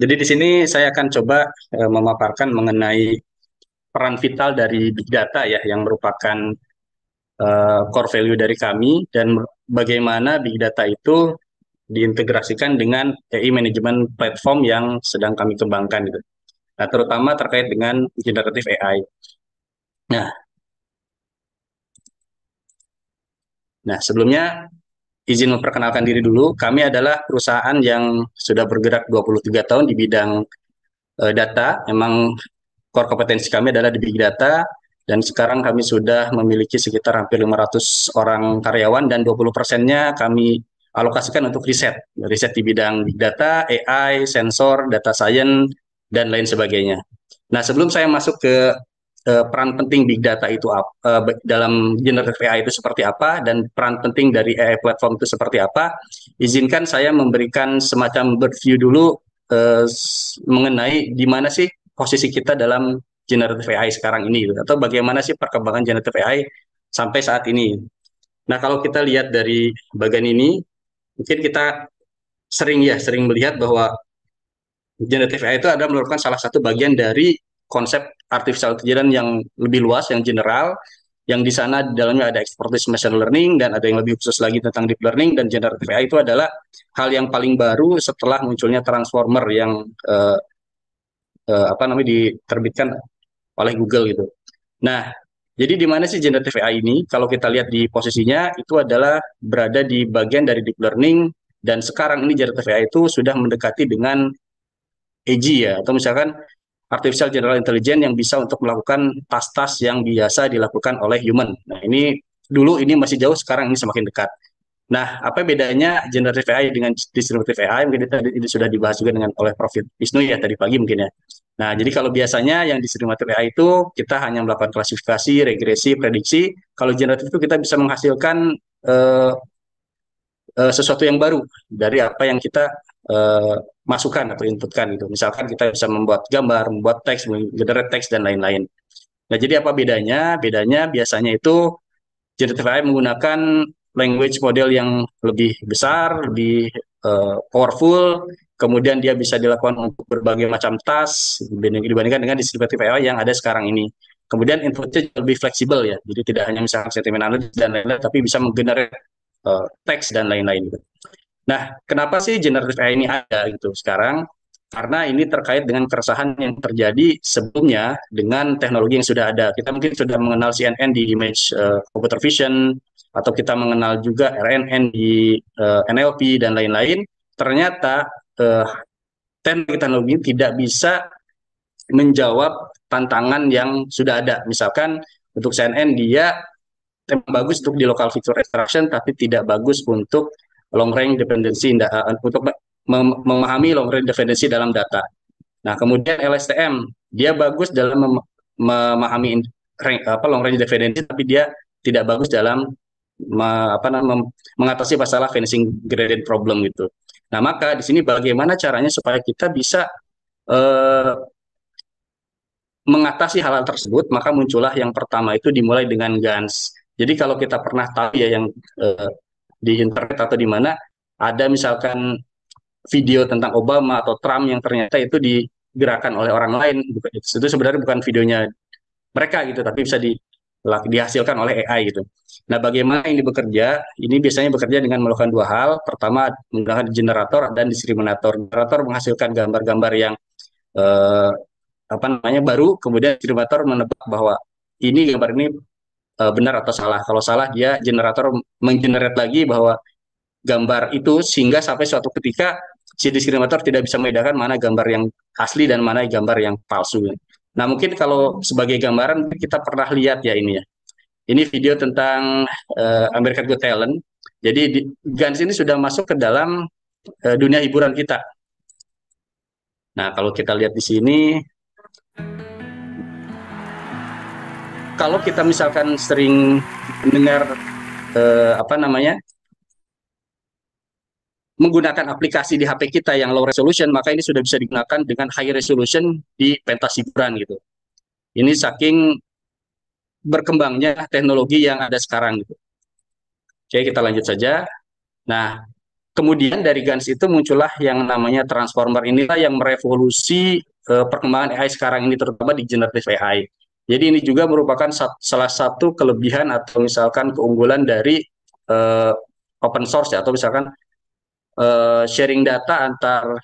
Jadi di sini saya akan coba memaparkan mengenai peran vital dari big data ya, yang merupakan core value dari kami dan bagaimana big data itu diintegrasikan dengan AI management platform yang sedang kami kembangkan gitu. Nah, terutama terkait dengan generative AI. Nah, sebelumnya izin memperkenalkan diri dulu. Kami adalah perusahaan yang sudah bergerak 23 tahun di bidang data. Emang core kompetensi kami adalah di big data, dan sekarang kami sudah memiliki sekitar hampir 500 orang karyawan dan 20%-nya kami alokasikan untuk riset di bidang big data, AI, sensor, data science, dan lain sebagainya. Nah, sebelum saya masuk ke peran penting big data itu dalam generative AI itu seperti apa dan peran penting dari AI platform itu seperti apa, izinkan saya memberikan semacam overview dulu mengenai di mana sih posisi kita dalam generative AI sekarang ini gitu, atau bagaimana sih perkembangan generative AI sampai saat ini. Nah, kalau kita lihat dari bagian ini, mungkin kita sering melihat bahwa generative AI itu adalah merupakan salah satu bagian dari konsep artificial intelligence yang lebih luas, yang general, yang di sana di dalamnya ada expertise machine learning dan ada yang lebih khusus lagi tentang deep learning, dan generative AI itu adalah hal yang paling baru setelah munculnya transformer yang diterbitkan oleh Google gitu. Nah, jadi di mana sih generative AI ini? Kalau kita lihat di posisinya itu adalah berada di bagian dari deep learning, dan sekarang ini generative AI itu sudah mendekati dengan AG ya, atau misalkan artificial general intelligence yang bisa untuk melakukan tas-tas yang biasa dilakukan oleh human. Nah, ini dulu ini masih jauh, sekarang ini semakin dekat. Nah, apa bedanya generative AI dengan distributive AI? Mungkin ini sudah dibahas juga dengan oleh Prof. Wisnu ya tadi pagi mungkin ya. Nah, jadi kalau biasanya yang distributive AI itu kita hanya melakukan klasifikasi, regresi, prediksi. Kalau generatif itu kita bisa menghasilkan eh, sesuatu yang baru dari apa yang kita eh, masukkan atau inputkan gitu. Misalkan kita bisa membuat gambar, membuat teks, generate teks dan lain-lain. Nah, jadi apa bedanya? Bedanya biasanya itu generative AI menggunakan language model yang lebih besar, lebih powerful, kemudian dia bisa dilakukan untuk berbagai macam task dibandingkan dengan distributive AI yang ada sekarang ini. Kemudian inputnya lebih fleksibel ya, jadi tidak hanya misalkan sentiment analysis dan lain-lain, tapi bisa menggenerate teks dan lain-lain gitu. Nah, kenapa sih generative AI ini ada gitu sekarang? Karena ini terkait dengan keresahan yang terjadi sebelumnya dengan teknologi yang sudah ada. Kita mungkin sudah mengenal CNN di image computer vision, atau kita mengenal juga RNN di NLP dan lain-lain. Ternyata uh, teknologi tidak bisa menjawab tantangan yang sudah ada. Misalkan untuk CNN dia bagus untuk di local feature extraction, tapi tidak bagus untuk long range dependency, untuk memahami long range dependency dalam data. Nah, kemudian LSTM dia bagus dalam memahami long range dependency, tapi dia tidak bagus dalam mengatasi masalah vanishing gradient problem gitu. Nah, maka di sini bagaimana caranya supaya kita bisa eh, mengatasi hal-hal tersebut, maka muncullah yang pertama itu dimulai dengan GANS. Jadi kalau kita pernah tahu ya yang eh, di internet atau di mana ada misalkan video tentang Obama atau Trump yang ternyata itu digerakkan oleh orang lain, itu sebenarnya bukan videonya mereka gitu, tapi bisa dihasilkan oleh AI gitu. Nah, bagaimana ini bekerja? Ini biasanya bekerja dengan melakukan dua hal. Pertama, menggunakan generator dan diskriminator. Generator menghasilkan gambar-gambar yang eh, baru, kemudian diskriminator menebak bahwa ini gambar ini benar atau salah. Kalau salah, dia generator menggenerate lagi bahwa gambar itu, sehingga sampai suatu ketika si diskriminator tidak bisa membedakan mana gambar yang asli dan mana gambar yang palsu. Nah, mungkin kalau sebagai gambaran kita pernah lihat ya ini ya. Ini video tentang American Got Talent. Jadi Gans ini sudah masuk ke dalam dunia hiburan kita. Nah, kalau kita lihat di sini, kalau kita misalkan sering mendengar apa namanya menggunakan aplikasi di HP kita yang low resolution, maka ini sudah bisa digunakan dengan high resolution di pentas hiburan gitu. Ini saking berkembangnya teknologi yang ada sekarang gitu. Oke, kita lanjut saja. Nah, kemudian dari GANS itu muncullah yang namanya transformer. Inilah yang merevolusi perkembangan AI sekarang ini, terutama di generative AI. Jadi ini juga merupakan salah satu kelebihan atau misalkan keunggulan dari uh, open source ya, atau misalkan sharing data antar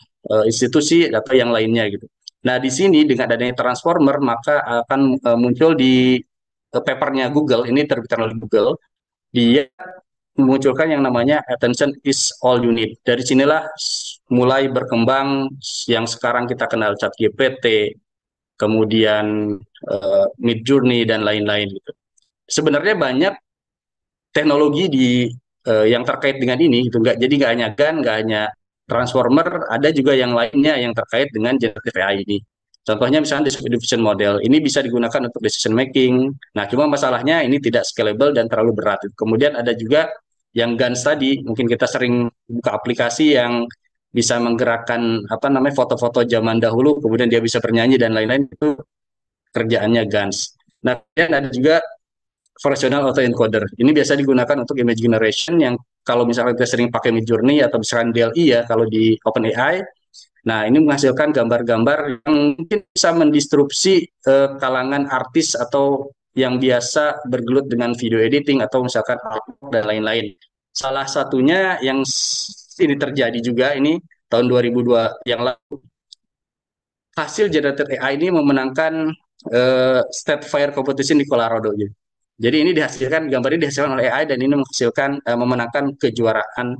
institusi atau yang lainnya gitu. Nah, di sini dengan adanya transformer maka akan muncul di papernya Google, ini terbitan oleh Google, dia memunculkan yang namanya attention is all you need. Dari sinilah mulai berkembang yang sekarang kita kenal ChatGPT, kemudian Midjourney dan lain-lain gitu. Sebenarnya banyak teknologi yang terkait dengan ini gitu, nggak, jadi nggak hanya GAN, nggak hanya transformer, ada juga yang lainnya yang terkait dengan generative AI ini. Contohnya misalnya diffusion model, ini bisa digunakan untuk decision making. Nah, cuma masalahnya ini tidak scalable dan terlalu berat. Kemudian ada juga yang GANs tadi, mungkin kita sering buka aplikasi yang bisa menggerakkan apa namanya foto-foto zaman dahulu, kemudian dia bisa bernyanyi dan lain-lain, itu kerjaannya GANs. Nah, kemudian ada juga Versional autoencoder. Ini biasa digunakan untuk image generation yang kalau misalnya kita sering pakai Midjourney atau misalkan DALL-E ya kalau di OpenAI. Nah, ini menghasilkan gambar-gambar yang mungkin bisa mendistrupsi kalangan artis atau yang biasa bergelut dengan video editing atau misalkan artwork dan lain-lain. Salah satunya yang ini terjadi juga ini tahun 2002 yang lalu, hasil generated AI ini memenangkan State Fair Competition di Colorado. Jadi ini dihasilkan, gambar ini dihasilkan oleh AI dan ini menghasilkan memenangkan kejuaraan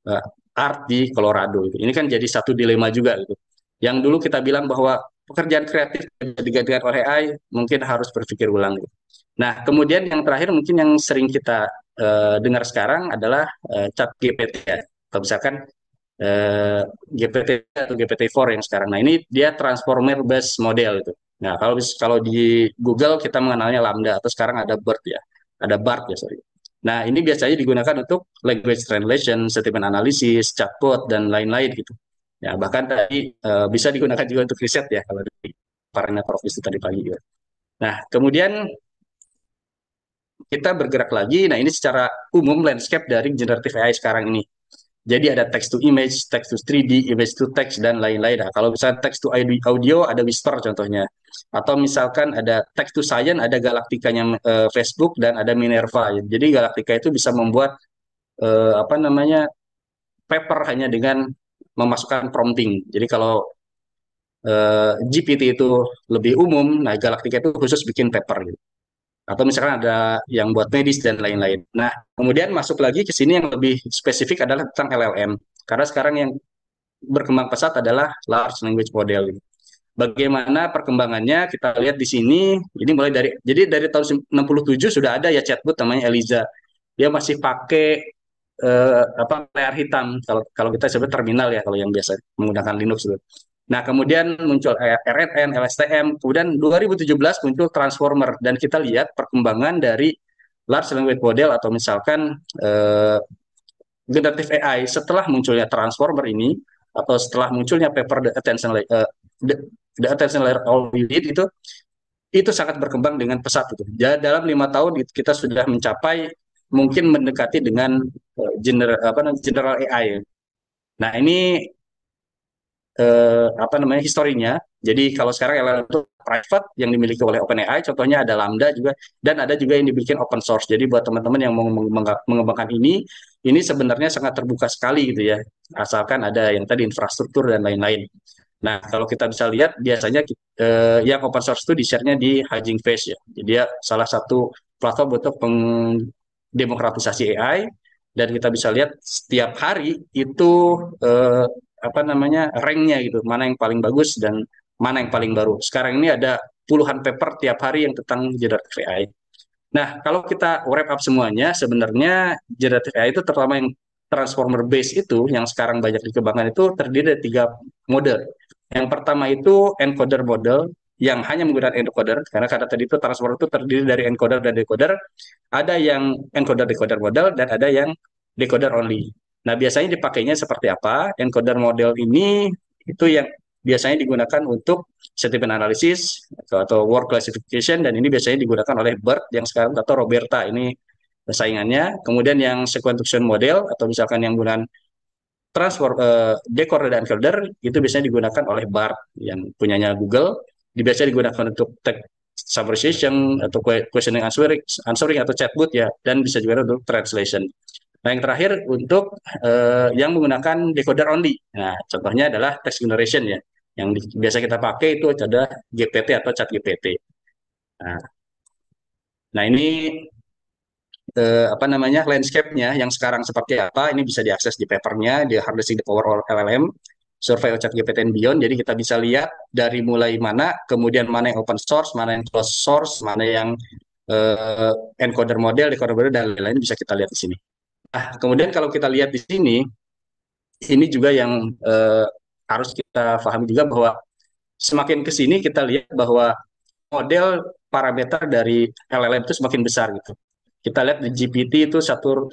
uh, art di Colorado. Ini kan jadi satu dilema juga gitu. Yang dulu kita bilang bahwa pekerjaan kreatif digantikan oleh AI, mungkin harus berpikir ulang gitu. Nah, kemudian yang terakhir mungkin yang sering kita dengar sekarang adalah ChatGPT ya. Atau misalkan eh, GPT atau GPT-4 yang sekarang. Nah, ini dia transformer based model itu. Nah, kalau di Google kita mengenalnya Lambda atau sekarang ada BERT ya. Ada BART ya, sorry. Nah, ini biasanya digunakan untuk language translation, sentiment analysis, chatbot dan lain-lain gitu. Ya, bahkan tadi bisa digunakan juga untuk riset ya kalau di Parana Prof itu tadi pagi juga. Nah, kemudian kita bergerak lagi. Nah, ini secara umum landscape dari generative AI sekarang ini. Jadi ada text to image, text to 3D, image to text, dan lain-lain. Nah, kalau misalnya text to audio, ada Whisper contohnya. Atau misalkan ada text to science, ada Galactica-nya Facebook, dan ada Minerva. Jadi Galactica itu bisa membuat apa namanya paper hanya dengan memasukkan prompting. Jadi kalau GPT itu lebih umum, nah Galactica itu khusus bikin paper gitu. Atau misalkan ada yang buat medis dan lain-lain. Nah, kemudian masuk lagi ke sini yang lebih spesifik adalah tentang LLM. Karena sekarang yang berkembang pesat adalah large language model. Bagaimana perkembangannya kita lihat di sini. Ini mulai dari, jadi dari tahun 67 sudah ada ya chatbot namanya Eliza. Dia masih pakai apa layar hitam kalau kalau kita sebut terminal ya kalau yang biasa menggunakan Linux itu. Nah, kemudian muncul RNN, LSTM, kemudian 2017 muncul Transformer dan kita lihat perkembangan dari large language model atau misalkan generative AI setelah munculnya Transformer ini atau setelah munculnya paper the attention layer all you need itu sangat berkembang dengan pesat itu. Jadi dalam 5 tahun kita sudah mencapai mungkin mendekati dengan general AI. Nah, ini apa namanya historinya. Jadi kalau sekarang LLM itu private yang dimiliki oleh OpenAI, contohnya ada Lambda juga, dan ada juga yang dibikin open source. Jadi buat teman-teman yang mau mengembangkan ini sebenarnya sangat terbuka sekali gitu ya, asalkan ada yang tadi infrastruktur dan lain-lain. Nah, kalau kita bisa lihat biasanya yang open source itu di-share-nya di Hugging Face ya. Jadi dia salah satu platform untuk demokratisasi AI dan kita bisa lihat setiap hari itu eh, apa namanya ranknya gitu, mana yang paling bagus dan mana yang paling baru. Sekarang ini ada puluhan paper tiap hari yang tentang generative AI. Nah, kalau kita wrap up semuanya, sebenarnya generative AI itu terutama yang transformer base itu yang sekarang banyak dikembangkan itu terdiri dari 3 model. Yang pertama itu encoder model yang hanya menggunakan encoder karena tadi itu transformer itu terdiri dari encoder dan decoder. Ada yang encoder decoder model dan ada yang decoder only. Nah, biasanya dipakainya seperti apa? Encoder model ini itu yang biasanya digunakan untuk sentiment analysis atau word classification dan ini biasanya digunakan oleh BERT yang sekarang atau Roberta ini saingannya. Kemudian yang sequential model atau misalkan yang menggunakan decoder dan encoder itu biasanya digunakan oleh BART yang punyanya Google. Biasanya digunakan untuk text summarization atau questioning answering atau chatbot ya, dan bisa juga untuk translation. Nah, yang terakhir untuk yang menggunakan decoder only. Nah, contohnya adalah text generation ya. Yang biasa kita pakai itu adalah GPT atau chat GPT. Nah, nah ini apa namanya landscape-nya yang sekarang seperti apa, ini bisa diakses di papernya di Harnessing the Power of LLM Survey of ChatGPT and Beyond. Jadi kita bisa lihat dari mulai mana, kemudian mana yang open source, mana yang closed source, mana yang uh, encoder model, decoder model, dan lain-lain bisa kita lihat di sini. Nah, kemudian kalau kita lihat di sini, ini juga yang harus kita pahami juga bahwa semakin ke sini kita lihat bahwa model parameter dari LLM itu semakin besar gitu. Kita lihat di GPT itu 170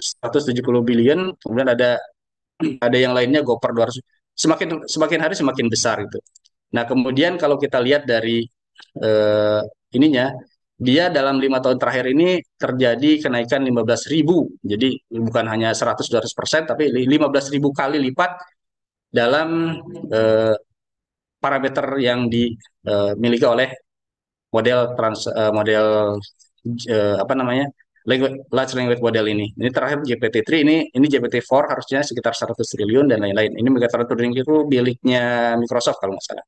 billion, kemudian ada yang lainnya Gopher 200. Semakin hari semakin besar itu. Nah, kemudian kalau kita lihat dari eh, ininya, dia dalam 5 tahun terakhir ini terjadi kenaikan 15.000. Jadi bukan hanya 100-200%, tapi 15.000 kali lipat dalam eh, parameter yang dimiliki oleh model apa namanya large language model ini. Ini terakhir GPT-3, ini GPT-4 harusnya sekitar 100 triliun dan lain-lain. Ini Megatron Turing itu miliknya Microsoft kalau nggak salah.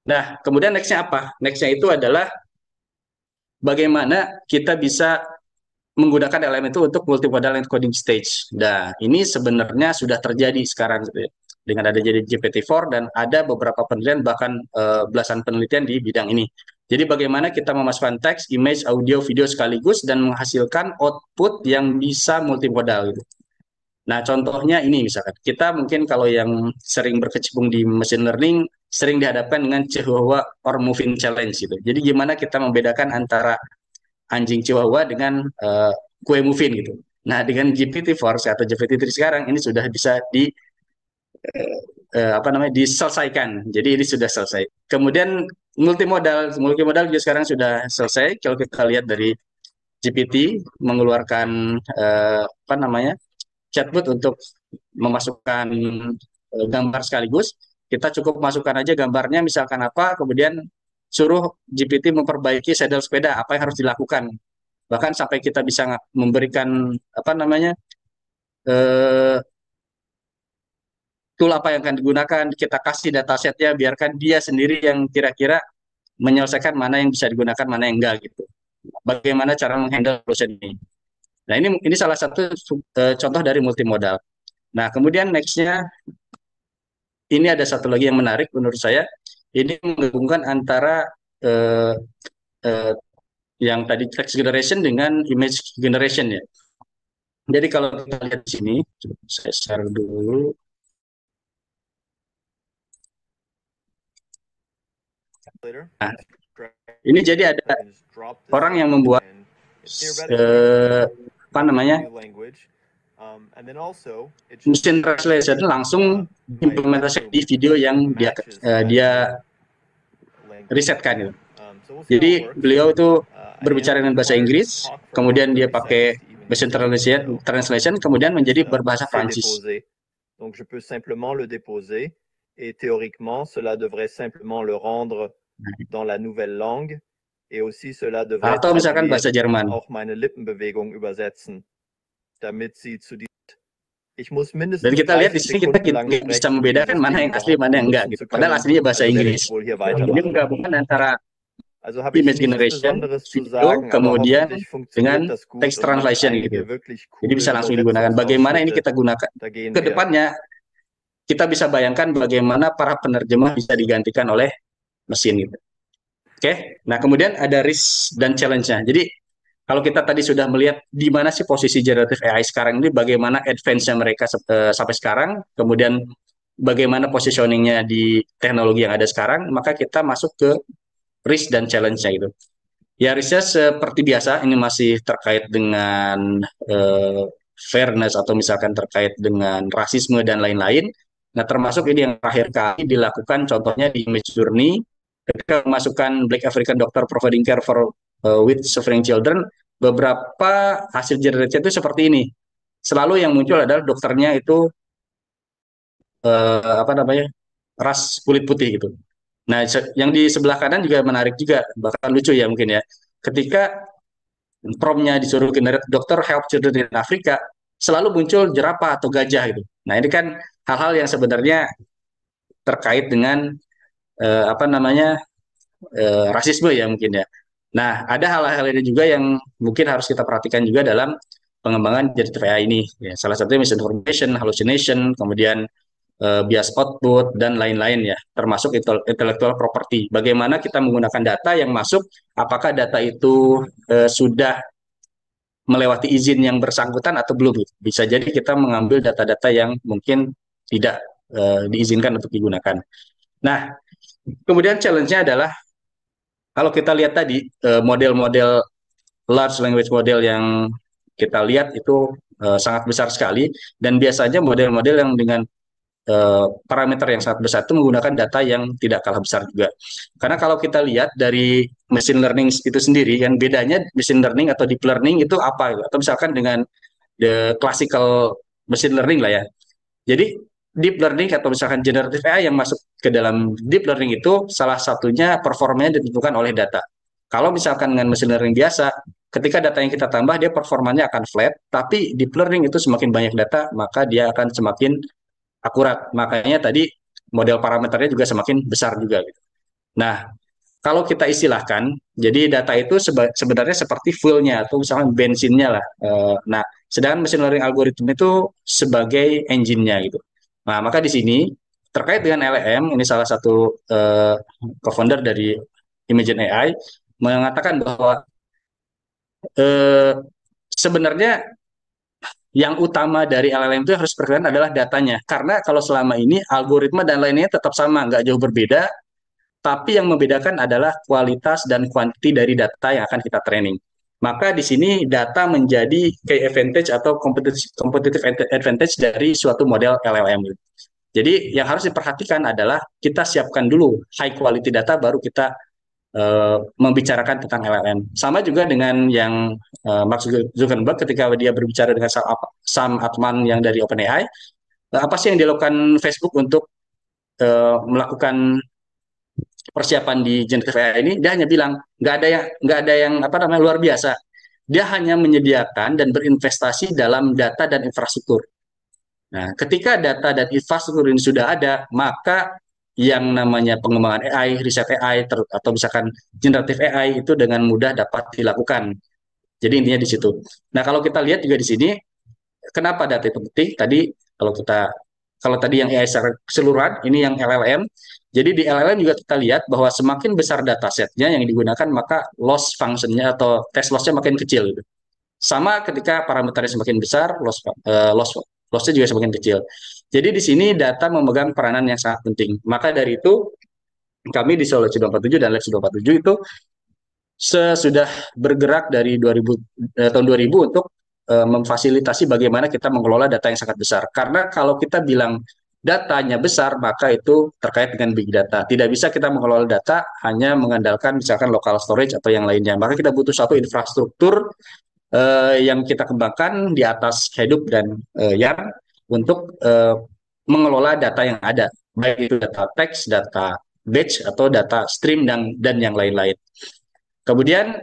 Nah, kemudian nextnya apa? Nextnya itu adalah bagaimana kita bisa menggunakan LLM itu untuk multimodal encoding stage. Nah, ini sebenarnya sudah terjadi sekarang gitu ya. Dengan ada jadi GPT-4 dan ada beberapa penelitian bahkan belasan penelitian di bidang ini. Jadi bagaimana kita memasukkan teks, image, audio, video sekaligus dan menghasilkan output yang bisa multimodal gitu. Nah, contohnya ini misalkan kita mungkin kalau yang sering berkecimpung di machine learning sering dihadapkan dengan Chihuahua or Moving Challenge gitu. Jadi gimana kita membedakan antara anjing Chihuahua dengan kue muffin gitu. Nah, dengan GPT-4 atau GPT-3 sekarang ini sudah bisa apa namanya diselesaikan. Jadi ini sudah selesai. Kemudian multimodal juga sekarang sudah selesai. Kalau kita lihat dari GPT mengeluarkan apa namanya chatbot untuk memasukkan gambar sekaligus. Kita cukup masukkan aja gambarnya misalkan apa, kemudian suruh GPT memperbaiki sedal sepeda, apa yang harus dilakukan. Bahkan sampai kita bisa memberikan apa namanya eh, tool apa yang akan digunakan, kita kasih datasetnya, biarkan dia sendiri yang kira-kira menyelesaikan mana yang bisa digunakan, mana yang enggak gitu. Bagaimana cara menghandle proses ini. Nah, ini salah satu contoh dari multimodal. Nah, kemudian nextnya ini ada satu lagi yang menarik menurut saya. Ini menggabungkan antara eh, eh, yang tadi text generation dengan image generation ya. Jadi kalau kita lihat di sini, saya share dulu. Nah, ini jadi ada orang yang membuat apa namanya mesin translation langsung implementasi di video yang dia risetkan gitu. Jadi beliau itu berbicara dengan bahasa Inggris, kemudian dia pakai mesin translation, kemudian menjadi berbahasa Prancis. Donc je peux simplement le déposer et théoriquement cela devrait simplement le rendre dans la nouvelle langue et aussi cela devrait atau misalkan bahasa Jerman. Auch meine Lippenbewegung übersetzen, damit sie zu Ich muss mindestens dan kita lihat di sini kita bisa membedakan mana yang asli mana yang enggak gitu. Padahal aslinya bahasa Inggris. Ini menggabungkan antara image generation, video, kemudian dengan text translation gitu. Jadi bisa langsung digunakan. Bagaimana ini kita gunakan ke depannya, kita bisa bayangkan bagaimana para penerjemah bisa digantikan oleh mesin gitu. Oke, nah kemudian ada risk dan challenge-nya. Jadi kalau kita tadi sudah melihat di mana sih posisi generative AI sekarang ini, bagaimana advance-nya mereka sampai sekarang, kemudian bagaimana positioning-nya di teknologi yang ada sekarang, maka kita masuk ke risk dan challenge-nya itu. Ya, risknya seperti biasa, ini masih terkait dengan fairness atau misalkan terkait dengan rasisme dan lain-lain. Nah, termasuk ini yang terakhir kali dilakukan contohnya di Image Journey, ketika memasukkan Black African Doctor Providing Care for with Suffering Children, beberapa hasil generasi itu seperti ini. Selalu yang muncul adalah dokternya itu apa namanya, ras kulit putih gitu. Nah, yang di sebelah kanan juga menarik juga, bahkan lucu ya mungkin ya. Ketika promptnya disuruh generate dokter help children in Afrika, selalu muncul jerapah atau gajah gitu. Nah, ini kan hal-hal yang sebenarnya terkait dengan apa namanya, rasisme ya mungkin ya. Nah, ada hal-hal ini juga yang mungkin harus kita perhatikan juga dalam pengembangan generative AI ini. Ya, salah satunya misinformation, hallucination, kemudian bias output, dan lain-lain ya, termasuk intellectual property. Bagaimana kita menggunakan data yang masuk, apakah data itu sudah melewati izin yang bersangkutan atau belum. Bisa jadi kita mengambil data-data yang mungkin tidak diizinkan untuk digunakan. Nah, kemudian challenge-nya adalah kalau kita lihat tadi model-model large language model yang kita lihat itu sangat besar sekali, dan biasanya model-model yang dengan parameter yang sangat besar itu menggunakan data yang tidak kalah besar juga. Karena kalau kita lihat dari machine learning itu sendiri, yang bedanya machine learning atau deep learning itu apa? Atau misalkan dengan the classical machine learning lah ya. Jadi deep learning atau misalkan generative AI yang masuk ke dalam deep learning itu salah satunya performanya ditentukan oleh data. Kalau misalkan dengan machine learning biasa, ketika data yang kita tambah dia performanya akan flat, tapi deep learning itu semakin banyak data, maka dia akan semakin akurat. Makanya tadi model parameternya juga semakin besar juga gitu. Nah, kalau kita istilahkan, jadi data itu sebenarnya seperti fuelnya atau misalnya bensinnya lah. Nah, sedangkan machine learning algorithm itu sebagai engine-nya gitu. Nah, maka di sini terkait dengan LLM, ini salah satu co-founder dari Imagine AI mengatakan bahwa eh, sebenarnya yang utama dari LLM itu harus berkaitan adalah datanya. Karena kalau selama ini algoritma dan lainnya tetap sama, nggak jauh berbeda, tapi yang membedakan adalah kualitas dan kuantiti dari data yang akan kita training. Maka di sini data menjadi key advantage atau competitive advantage dari suatu model LLM. Jadi yang harus diperhatikan adalah kita siapkan dulu high quality data, baru kita membicarakan tentang LLM. Sama juga dengan yang Mark Zuckerberg ketika dia berbicara dengan Sam Altman yang dari OpenAI, apa sih yang dilakukan Facebook untuk melakukan persiapan di generative AI ini? Dia hanya bilang nggak ada yang apa namanya luar biasa. Dia hanya menyediakan dan berinvestasi dalam data dan infrastruktur. Nah, ketika data dan infrastruktur ini sudah ada, maka yang namanya pengembangan AI, riset AI, atau misalkan generative AI itu dengan mudah dapat dilakukan. Jadi intinya di situ. Nah, kalau kita lihat juga di sini, kenapa data itu penting? Tadi kalau tadi yang AI secara keseluruhan, ini yang LLM. Jadi di LLM juga kita lihat bahwa semakin besar datasetnya yang digunakan, maka loss functionnya atau test lossnya makin kecil. Gitu. Sama ketika parameternya semakin besar, lossnya juga semakin kecil. Jadi di sini data memegang peranan yang sangat penting. Maka dari itu kami di Solusi 247 dan Labs 247 itu sudah bergerak dari tahun 2000 untuk memfasilitasi bagaimana kita mengelola data yang sangat besar. Karena kalau kita bilang datanya besar, maka itu terkait dengan big data. Tidak bisa kita mengelola data hanya mengandalkan misalkan local storage atau yang lainnya. Maka kita butuh satu infrastruktur yang kita kembangkan di atas Hadoop dan Yarn untuk mengelola data yang ada, baik itu data teks, data batch, atau data stream dan yang lain-lain. Kemudian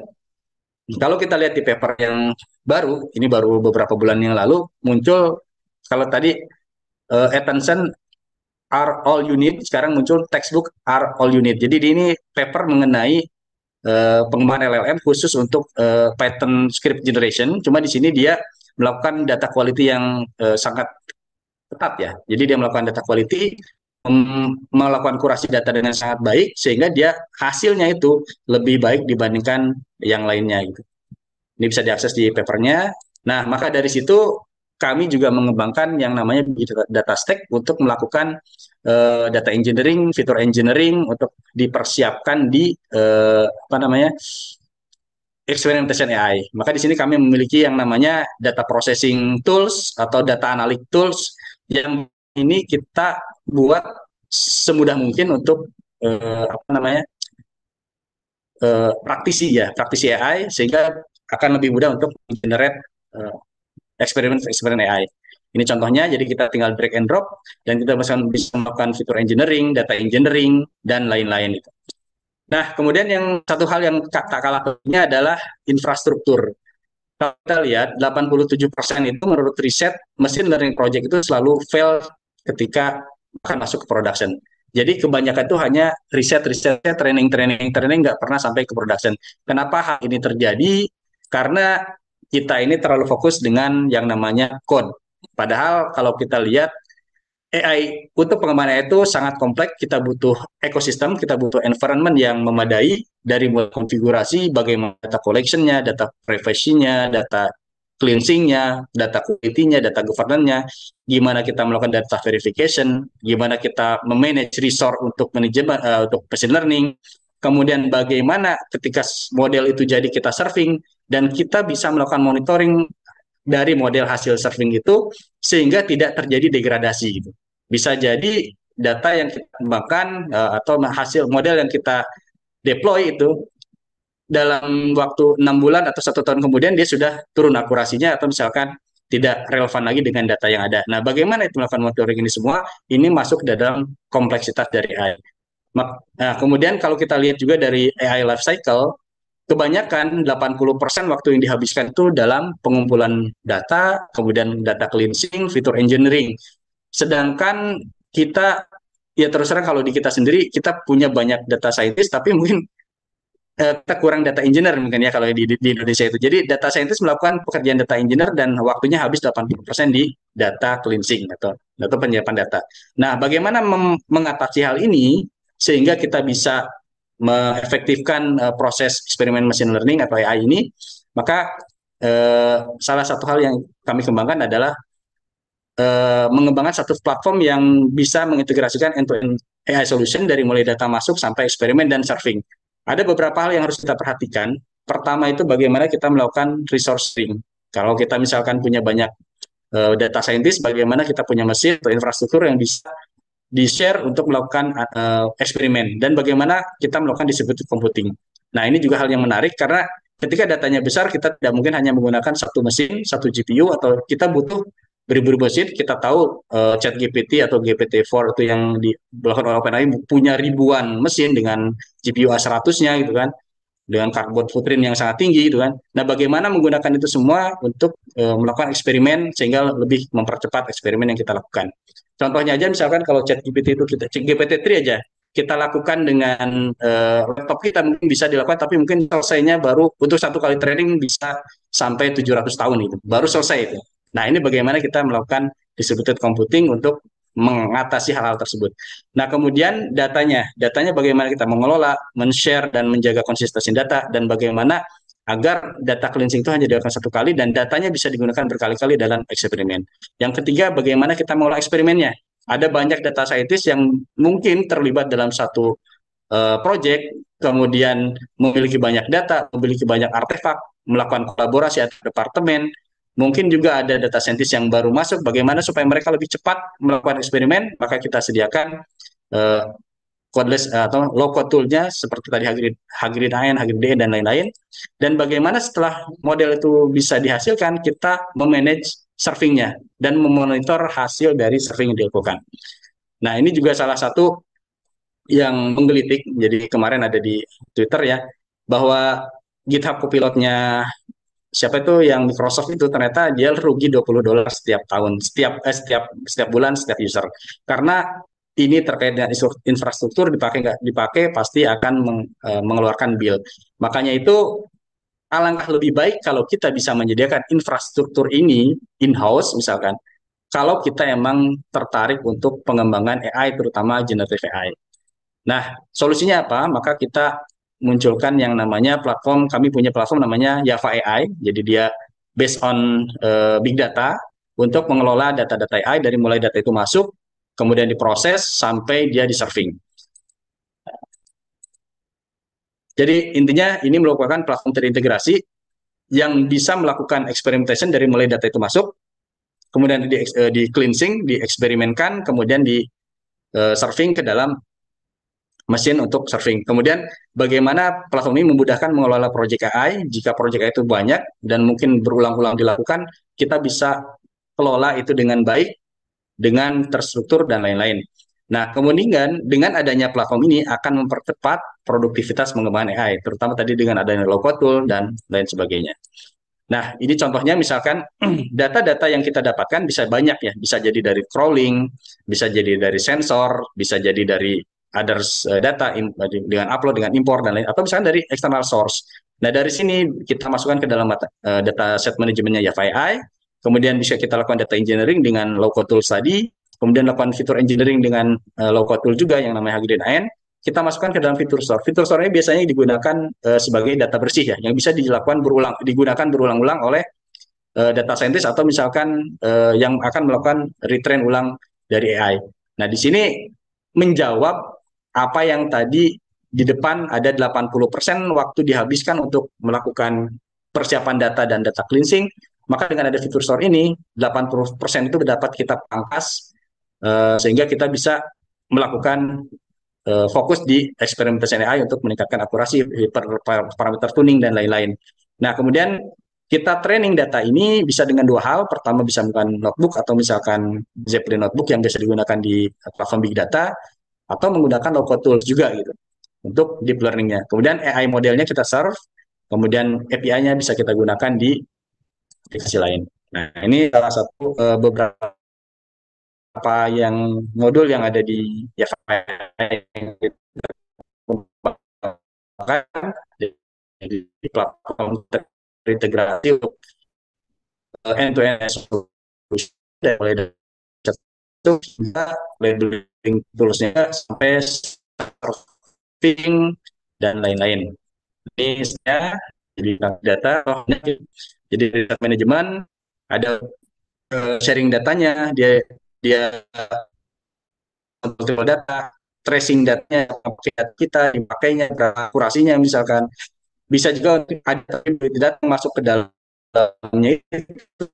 kalau kita lihat di paper yang baru, ini baru beberapa bulan yang lalu muncul, kalau tadi attention are all you need, sekarang muncul textbook are all you need. Jadi ini paper mengenai pengembangan LLM khusus untuk pattern script generation. Cuma di sini dia melakukan data quality yang sangat ketat ya. Jadi dia melakukan data quality, melakukan kurasi data dengan sangat baik, sehingga dia hasilnya itu lebih baik dibandingkan yang lainnya gitu. Ini bisa diakses di papernya. Nah, maka dari situ kami juga mengembangkan yang namanya data stack untuk melakukan data engineering, fitur engineering untuk dipersiapkan di apa namanya experimentation AI. Maka di sini kami memiliki yang namanya data processing tools atau data analytic tools yang ini kita buat semudah mungkin untuk apa namanya praktisi AI, sehingga akan lebih mudah untuk generate eksperimen AI. Ini contohnya, jadi kita tinggal drag and drop, dan kita bisa melakukan fitur engineering, data engineering, dan lain-lain itu. Nah, kemudian yang satu hal yang tak kalah pentingnya adalah infrastruktur. Kalau kita lihat, 87% itu menurut riset, machine learning project itu selalu fail ketika akan masuk ke production. Jadi kebanyakan itu hanya riset-risetnya, training, nggak pernah sampai ke production. Kenapa hal ini terjadi? Karena kita ini terlalu fokus dengan yang namanya code. Padahal kalau kita lihat, AI untuk pengembangan itu sangat kompleks, kita butuh ekosistem, kita butuh environment yang memadai dari mulai konfigurasi, bagaimana data collection-nya, data privacy-nya, data cleansing-nya, data quality-nya, data governance-nya, gimana kita melakukan data verification, gimana kita memanage resource untuk manajemen untuk machine learning, kemudian bagaimana ketika model itu jadi kita serving dan kita bisa melakukan monitoring dari model hasil serving itu sehingga tidak terjadi degradasi gitu. Bisa jadi data yang kita kembangkan atau hasil model yang kita deploy itu dalam waktu 6 bulan atau 1 tahun kemudian dia sudah turun akurasinya atau misalkan tidak relevan lagi dengan data yang ada. Nah, bagaimana itu melakukan monitoring ini semua? Ini masuk dalam kompleksitas dari AI. Nah, kemudian kalau kita lihat juga dari AI life cycle, kebanyakan 80% waktu yang dihabiskan itu dalam pengumpulan data, kemudian data cleansing, fitur engineering. Sedangkan kita, ya terus terang kalau di kita sendiri, kita punya banyak data scientist, tapi mungkin kita kurang data engineer mungkin ya kalau di Indonesia itu. Jadi data scientist melakukan pekerjaan data engineer dan waktunya habis 80% di data cleansing atau penyiapan data. Nah, bagaimana mengatasi hal ini sehingga kita bisa mengefektifkan proses eksperimen machine learning atau AI ini? Maka salah satu hal yang kami kembangkan adalah mengembangkan satu platform yang bisa mengintegrasikan end-to-end AI solution dari mulai data masuk sampai eksperimen dan serving. Ada beberapa hal yang harus kita perhatikan. Pertama itu bagaimana kita melakukan resource sharing. Kalau kita misalkan punya banyak data scientist, bagaimana kita punya mesin atau infrastruktur yang bisa di-share untuk melakukan eksperimen. Dan bagaimana kita melakukan distributed computing. Nah, ini juga hal yang menarik karena ketika datanya besar, kita tidak mungkin hanya menggunakan satu mesin, satu GPU, atau kita butuh beribu-ribu mesin. Kita tahu ChatGPT atau GPT-4 itu yang dilakukan oleh OpenAI punya ribuan mesin dengan GPU A100-nya gitu kan, dengan carbon footprint yang sangat tinggi gitu kan. Nah, bagaimana menggunakan itu semua untuk melakukan eksperimen sehingga lebih mempercepat eksperimen yang kita lakukan. Contohnya aja misalkan kalau ChatGPT itu GPT-3 aja kita lakukan dengan laptop kita mungkin bisa dilakukan, tapi mungkin selesainya baru untuk satu kali training bisa sampai 700 tahun itu, baru selesai itu. Nah, ini bagaimana kita melakukan distributed computing untuk mengatasi hal-hal tersebut. Nah, kemudian datanya bagaimana kita mengelola, men-share, dan menjaga konsistensi data, dan bagaimana agar data cleansing itu hanya dilakukan satu kali, dan datanya bisa digunakan berkali-kali dalam eksperimen. Yang ketiga, bagaimana kita mengolah eksperimennya. Ada banyak data scientist yang mungkin terlibat dalam satu project, kemudian memiliki banyak data, memiliki banyak artefak, melakukan kolaborasi antar departemen. Mungkin juga ada data scientist yang baru masuk, bagaimana supaya mereka lebih cepat melakukan eksperimen, maka kita sediakan codeless atau low code tool-nya seperti tadi Hagrid AN, Hagrid DE, dan lain-lain. Dan bagaimana setelah model itu bisa dihasilkan, kita memanage servingnya dan memonitor hasil dari serving yang dilakukan. Nah, ini juga salah satu yang menggelitik. Jadi kemarin ada di Twitter ya, bahwa GitHub Copilot-nya siapa itu yang Microsoft itu ternyata dia rugi $20 setiap tahun, setiap bulan, setiap user. Karena ini terkait dengan infrastruktur, dipakai nggak dipakai pasti akan mengeluarkan bill. Makanya itu alangkah lebih baik kalau kita bisa menyediakan infrastruktur ini in-house misalkan, kalau kita emang tertarik untuk pengembangan AI, terutama generative AI. Nah, solusinya apa? Maka kita munculkan yang namanya platform, kami punya platform namanya Java AI, jadi dia based on big data untuk mengelola data-data AI dari mulai data itu masuk, kemudian diproses sampai dia di serving. Jadi intinya ini merupakan platform terintegrasi yang bisa melakukan experimentation dari mulai data itu masuk, kemudian di cleansing, dieksperimenkan, kemudian di serving ke dalam mesin untuk serving. Kemudian bagaimana platform ini memudahkan mengelola proyek AI. Jika proyek AI itu banyak dan mungkin berulang-ulang dilakukan, kita bisa kelola itu dengan baik, dengan terstruktur dan lain-lain. Nah, kemudian dengan adanya platform ini akan mempercepat produktivitas pengembangan AI, terutama tadi dengan adanya low code tool dan lain sebagainya. Nah, ini contohnya misalkan data-data yang kita dapatkan bisa banyak ya, bisa jadi dari crawling, bisa jadi dari sensor, bisa jadi dari others data dengan upload, dengan import dan lain, atau misalkan dari external source. Nah, dari sini kita masukkan ke dalam data set manajemennya Java AI, kemudian bisa kita lakukan data engineering dengan low code tools tadi, kemudian lakukan fitur engineering dengan low code tool juga yang namanya Hybrid AN, kita masukkan ke dalam fitur store. Fitur store ini biasanya digunakan sebagai data bersih ya, yang bisa digunakan berulang-ulang oleh data scientist atau misalkan yang akan melakukan retrain ulang dari AI. Nah, di sini menjawab apa yang tadi di depan ada 80% waktu dihabiskan untuk melakukan persiapan data dan data cleansing, maka dengan ada fitur store ini 80% itu dapat kita pangkas sehingga kita bisa melakukan fokus di eksperimentasi AI untuk meningkatkan akurasi, parameter tuning, dan lain-lain. Nah, kemudian kita training data ini bisa dengan dua hal. Pertama bisa menggunakan notebook atau misalkan Zeppelin notebook yang biasa digunakan di platform big data, atau menggunakan low-code tools juga gitu untuk deep learning-nya. Kemudian AI modelnya kita serve, kemudian API-nya bisa kita gunakan di aplikasi lain. Nah, ini salah satu beberapa yang modul yang ada di Java yang kita kembangkan di platform terintegrasi untuk end-to-end solution, mulai dari itu labeling toolsnya sampai surfing dan lain-lain. Ini saya jadi data, jadi data manajemen, ada sharing datanya, dia data, tracing datanya, kita dipakainya, akurasinya misalkan. Bisa juga ada data masuk ke dalamnya itu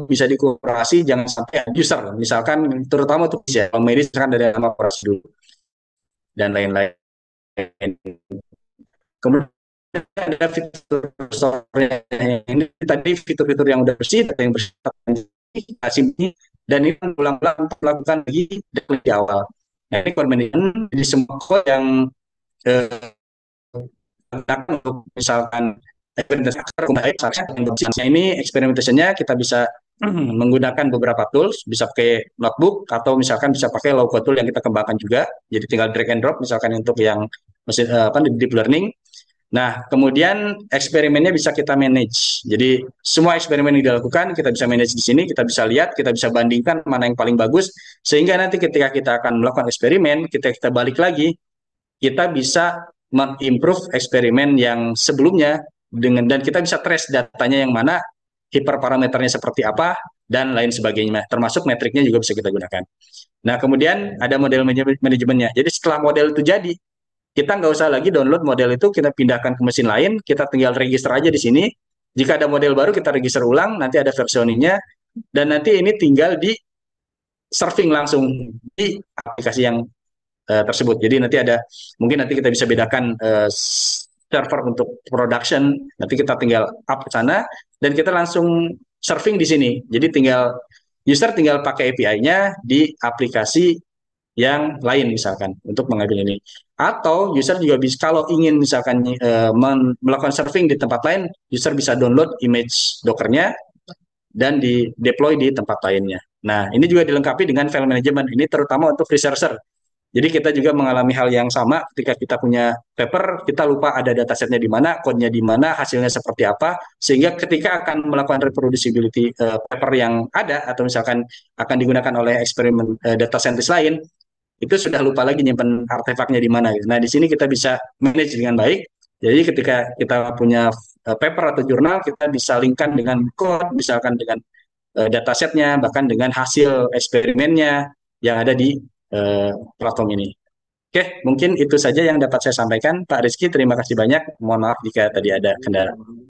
bisa dikurasi, jangan sampai user, misalkan terutama untuk bisa medis kan dari nama prosedur dan lain-lain. Kemudian ada fitur ini tadi fitur-fitur yang udah bersih, data yang bersih, dan ini ulang-ulang melakukan lagi di awal. Nah, ini kombinasi di semua code yang untuk misalkan ini eksperimentasinya kita bisa menggunakan beberapa tools, bisa pakai notebook atau misalkan bisa pakai low code tool yang kita kembangkan juga. Jadi tinggal drag and drop misalkan untuk yang deep learning. Nah, kemudian eksperimennya bisa kita manage. Jadi semua eksperimen yang dilakukan kita bisa manage di sini, kita bisa lihat, kita bisa bandingkan mana yang paling bagus, sehingga nanti ketika kita akan melakukan eksperimen, kita balik lagi, kita bisa mengimprove eksperimen yang sebelumnya dan kita bisa trace datanya yang mana, hiperparameternya seperti apa, dan lain sebagainya. Termasuk metriknya juga bisa kita gunakan. Nah, kemudian ada model manajemennya. Jadi setelah model itu jadi, kita nggak usah lagi download model itu, kita pindahkan ke mesin lain, kita tinggal register aja di sini. Jika ada model baru, kita register ulang, nanti ada versioninnya, dan nanti ini tinggal di surfing langsung di aplikasi yang tersebut. Jadi mungkin nanti kita bisa bedakan server untuk production, nanti kita tinggal up ke sana, dan kita langsung surfing di sini. Jadi user tinggal pakai API-nya di aplikasi yang lain misalkan untuk mengambil ini. Atau user juga bisa, kalau ingin misalkan melakukan surfing di tempat lain, user bisa download image Docker-nya dan di deploy di tempat lainnya. Nah, ini juga dilengkapi dengan file management. Ini terutama untuk researcher. Jadi kita juga mengalami hal yang sama ketika kita punya paper, kita lupa ada datasetnya di mana, code-nya di mana, hasilnya seperti apa, sehingga ketika akan melakukan reproducibility paper yang ada, atau misalkan akan digunakan oleh eksperimen data scientist lain, itu sudah lupa lagi nyimpen artefaknya di mana. Nah, di sini kita bisa manage dengan baik. Jadi ketika kita punya paper atau jurnal, kita bisa linkkan dengan code, misalkan dengan datasetnya, bahkan dengan hasil eksperimennya yang ada di platform ini. Oke, mungkin itu saja yang dapat saya sampaikan. Pak Rizky, terima kasih banyak. Mohon maaf jika tadi ada kendala.